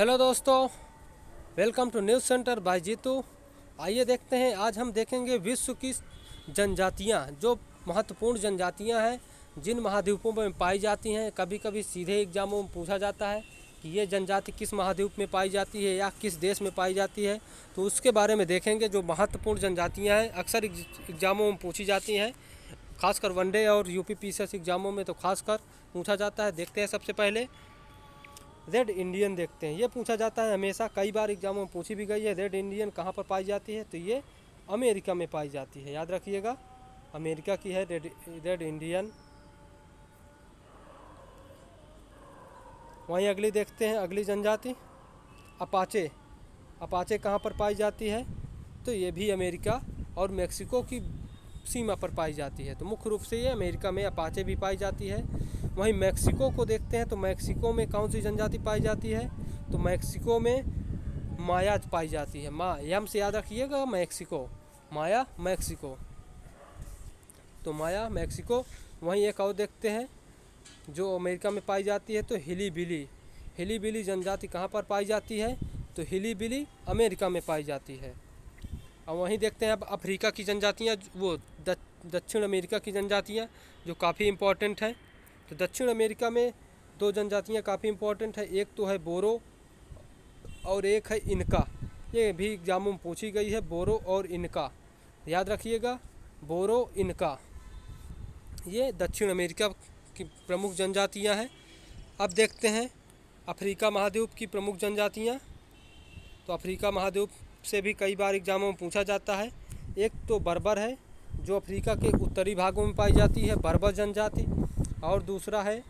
Hello दोस्तों, welcome to news center by Jitu. आइए देखते हैं, आज हम देखेंगे विश्व की जनजातियां, जो महत्वपूर्ण जनजातियां हैं जिन महाद्वीपों में पाई जाती हैं। कभी कभी सीधे एग्जामों में पूछा जाता है कि ये जनजाति किस महाद्वीप में पाई जाती है या किस देश में पाई जाती है, तो उसके बारे में देखेंगे। जो महत्वपूर्ण जनजातियाँ हैं अक्सर एग्जामों में पूछी जाती हैं, खासकर वनडे और यूपीपीसीएस एग्जामों में तो खासकर पूछा जाता है। देखते हैं, सबसे पहले रेड इंडियन देखते हैं। ये पूछा जाता है हमेशा, कई बार एग्जामों में पूछी भी गई है। रेड इंडियन कहाँ पर पाई जाती है, तो ये अमेरिका में पाई जाती है, याद रखिएगा, अमेरिका की है रेड इंडियन। वहीं अगली देखते हैं, अगली जनजाति अपाचे। अपाचे कहाँ पर पाई जाती है, तो ये भी अमेरिका और मेक्सिको की सीमा पर पाई जाती है। तो मुख्य रूप से ये अमेरिका में अपाचे भी पाई जाती है। वहीं मैक्सिको को देखते हैं, तो मैक्सिको में कौन सी जनजाति पाई जाती है, तो मैक्सिको में माया पाई जाती है। यम से याद रखिएगा, मैक्सिको, माया मैक्सिको, तो माया मैक्सिको। वहीं एक और देखते हैं जो अमेरिका में पाई जाती है, तो हिलीबिली। हिलीबिली जनजाति कहाँ पर पाई जाती है, तो हिलीबिली अमेरिका में पाई जाती है। और वहीं देखते हैं अब अफ्रीका की जनजातियाँ, वो दक्षिण अमेरिका की जनजातियाँ जो काफ़ी इम्पोर्टेंट हैं। तो दक्षिण अमेरिका में दो जनजातियाँ काफ़ी इम्पोर्टेंट है, एक तो है बोरो और एक है इनका। ये भी एग्जामों में पूछी गई है, बोरो और इनका, याद रखिएगा, बोरो इनका। ये दक्षिण अमेरिका की प्रमुख जनजातियाँ हैं। अब देखते हैं अफ्रीका महाद्वीप की प्रमुख जनजातियाँ। तो अफ्रीका महाद्वीप से भी कई बार एग्जामों में पूछा जाता है। एक तो बर्बर है, जो अफ्रीका के उत्तरी भागों में पाई जाती है, बर्बर जनजाति। और दूसरा है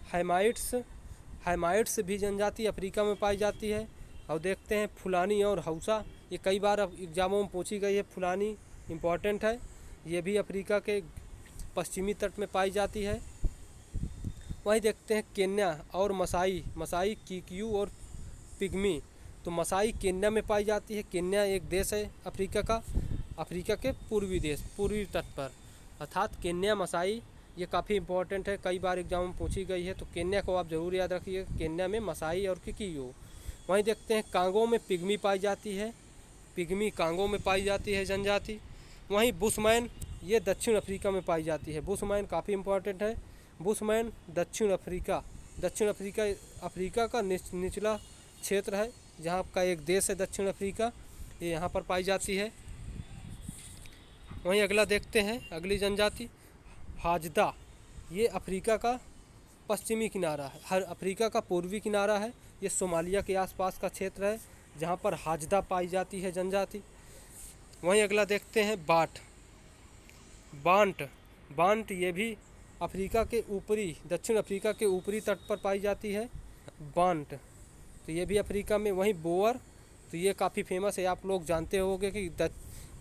हैमाइट्स। हैमाइट्स भी जनजाति अफ्रीका में पाई जाती है। और देखते हैं फुलानी और हौसा, ये कई बार एग्जामों में पूछी गई है। फुलानी इम्पॉर्टेंट है, ये भी अफ्रीका के पश्चिमी तट में पाई जाती है। वहीं देखते हैं केन्या और मसाई। मसाई, किकयू और पिग्मी। तो मसाई केन्या में पाई जाती है। केन्या एक देश है अफ्रीका का, अफ्रीका के पूर्वी देश, पूर्वी तट पर, अर्थात केन्या, मसाई, ये काफ़ी इंपॉर्टेंट है, कई बार एग्जाम में पूछी गई है। तो केन्या को आप ज़रूर याद रखिए, केन्या में मसाई और किकियू। वहीं देखते हैं कांगो में पिग्मी पाई जाती है, पिग्मी कांगो में पाई जाती है जनजाति। वहीं बुशमैन, ये दक्षिण अफ्रीका में पाई जाती है। बुशमैन काफ़ी इंपॉर्टेंट है। बुशमैन दक्षिण अफ्रीका, अफ्रीका का निचला क्षेत्र है, जहाँ का एक देश है दक्षिण अफ्रीका, ये यहाँ पर पाई जाती है। वहीं अगला देखते हैं, अगली जनजाति हाजदा। ये अफ्रीका का पश्चिमी किनारा है, हर अफ्रीका का पूर्वी किनारा है। ये सोमालिया के आसपास का क्षेत्र है, जहाँ पर हाजदा पाई जाती है जनजाति। वहीं अगला देखते हैं बाट। बांट ये भी अफ्रीका के ऊपरी, दक्षिण अफ्रीका के ऊपरी तट पर पाई जाती है, बांट, तो ये भी अफ्रीका में। वहीं बोअर, तो ये काफ़ी फेमस है, आप लोग जानते होंगे कि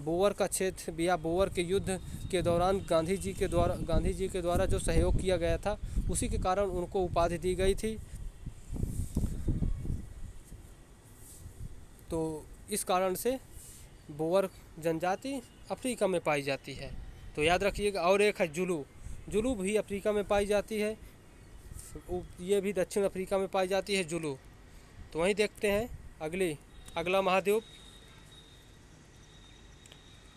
बोअर का क्षेत्र या बोअर के युद्ध के दौरान गांधी जी के द्वारा जो सहयोग किया गया था, उसी के कारण उनको उपाधि दी गई थी। तो इस कारण से बोअर जनजाति अफ्रीका में पाई जाती है, तो याद रखिएगा। और एक है जुलू। जुलू भी अफ्रीका में पाई जाती है, ये भी दक्षिण अफ्रीका में पाई जाती है, जुलू। तो वहीं देखते हैं अगला महाद्वीप।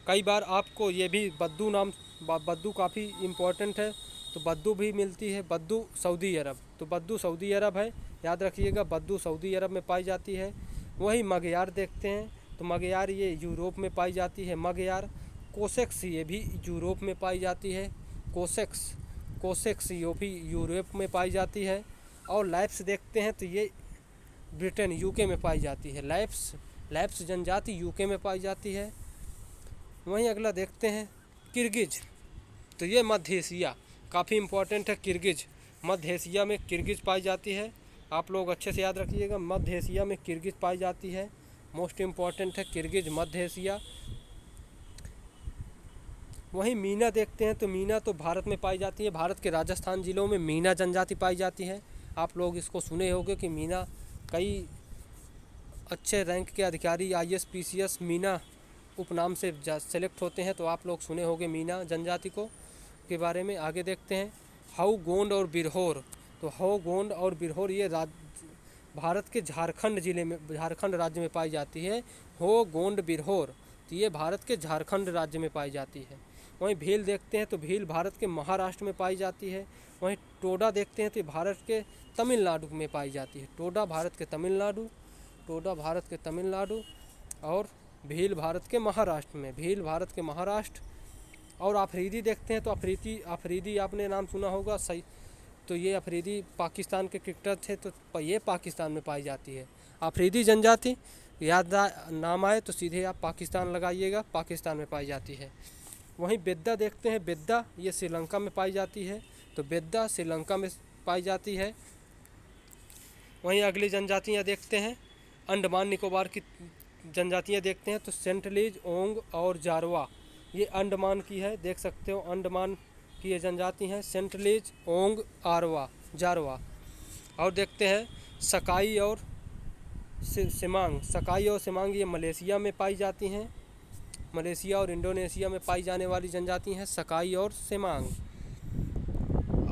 कई बार आपको ये भी बद्दू काफ़ी इम्पोर्टेंट है, तो बद्दू भी मिलती है। बद्दू सऊदी अरब, तो बद्दू सऊदी अरब है, याद रखिएगा, बद्दू सऊदी अरब में पाई जाती है। वहीं मगयार देखते हैं, तो मगयार ये यूरोप में पाई जाती है, मगयार। कोसेक्स, ये भी यूरोप में पाई जाती है, कोसेक्स ये भी यूरोप में पाई जाती है। और लैप्स देखते हैं, तो ये ब्रिटेन, यूके में पाई जाती है। लैप्स जनजाति यूके में पाई जाती है। वहीं अगला देखते हैं किर्गिज। तो ये मध्य एशिया, काफ़ी इम्पोर्टेंट है किर्गिज। मध्य एशिया में किर्गिज पाई जाती है, आप लोग अच्छे से याद रखिएगा, मध्य एशिया में किर्गिज पाई जाती है, मोस्ट इम्पॉर्टेंट है किर्गिज, मध्य एशिया। वहीं मीना देखते हैं, तो मीना तो भारत में पाई जाती है, भारत के राजस्थान जिलों में मीना जनजाति पाई जाती है। आप लोग इसको सुने होंगे कि मीना, कई अच्छे रैंक के अधिकारी IAS PCS मीना उपनाम से सेलेक्ट होते हैं, तो आप लोग सुने होंगे मीना जनजाति के बारे में। आगे देखते हैं हाउ गोंड और बिरहोर। तो हाउ गोंड और बिरहोर ये भारत के झारखंड जिले में, झारखंड राज्य में पाई जाती है। हो गोंड बिरहोर, तो ये भारत के झारखंड राज्य में पाई जाती है। वहीं भील देखते हैं तो भील भारत के महाराष्ट्र में पाई जाती है। वहीं टोडा देखते हैं तो भारत के तमिलनाडु में पाई जाती है। टोडा भारत के तमिलनाडु, टोडा भारत के तमिलनाडु, और भील भारत के महाराष्ट्र में, भील भारत के महाराष्ट्र। और अफरीदी देखते हैं तो अफरीदी आपने नाम सुना होगा, सही, तो ये अफरीदी पाकिस्तान के क्रिकेटर थे, तो ये पाकिस्तान में पाई जाती है। अफरीदी जनजाति याद नाम आए तो सीधे आप पाकिस्तान लगाइएगा, पाकिस्तान में पाई जाती है। वहीं बेद्दा देखते हैं, बेद्दा ये श्रीलंका में पाई जाती है, तो बेद्दा श्रीलंका में पाई जाती है। वहीं अगली जनजातियाँ देखते हैं, अंडमान निकोबार की जनजातियाँ देखते हैं तो सेंटलीज, ओंग और जारवा, ये अंडमान की है, देख सकते हो अंडमान की ये जनजाति हैं, सेंटलीज, ओंग, आरवा, जारवा। और देखते हैं सकाई और सिमांग, सकाई और सिमांग ये मलेशिया में पाई जाती हैं, मलेशिया और इंडोनेशिया में पाई जाने वाली जनजाति हैं सकाई और सिमांग।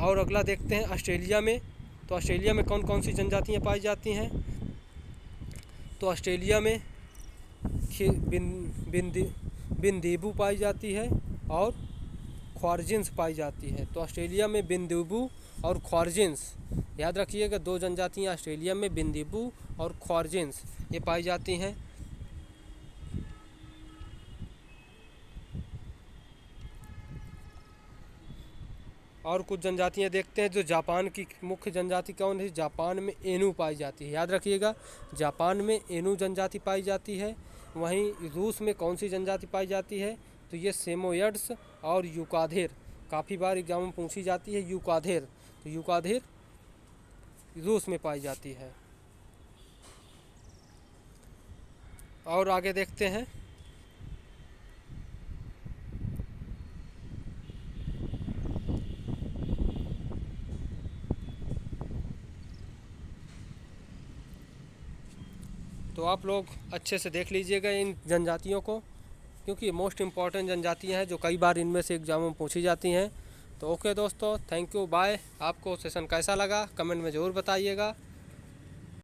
और अगला देखते हैं ऑस्ट्रेलिया में, तो ऑस्ट्रेलिया में कौन कौन सी जनजातियाँ पाई जाती हैं, तो ऑस्ट्रेलिया में बिंदीबू पाई जाती है और ख्वारजिन्स पाई जाती है। तो ऑस्ट्रेलिया में बिंदीबू और ख्वारजिन्स, याद रखिएगा, दो जनजातियाँ ऑस्ट्रेलिया में बिंदीबू और ख्वारजिन्स ये पाई जाती हैं। और कुछ जनजातियाँ देखते हैं जो जापान की मुख्य जनजाति कौन है, जापान में एनू पाई जाती है, याद रखिएगा, जापान में एनू जनजाति पाई जाती है। वहीं रूस में कौन सी जनजाति पाई जाती है, तो ये सेमोयड्स और यूकाधेर, काफ़ी बार एग्जाम में पूछी जाती है यूकाधेर, तो यूकाधेर रूस में पाई जाती है। और आगे देखते हैं, तो आप लोग अच्छे से देख लीजिएगा इन जनजातियों को, क्योंकि ये मोस्ट इम्पॉर्टेंट जनजातियाँ हैं जो कई बार इनमें से एग्जाम में पूछी जाती हैं। तो ओके दोस्तों, थैंक यू, बाय। आपको सेशन कैसा लगा कमेंट में ज़रूर बताइएगा।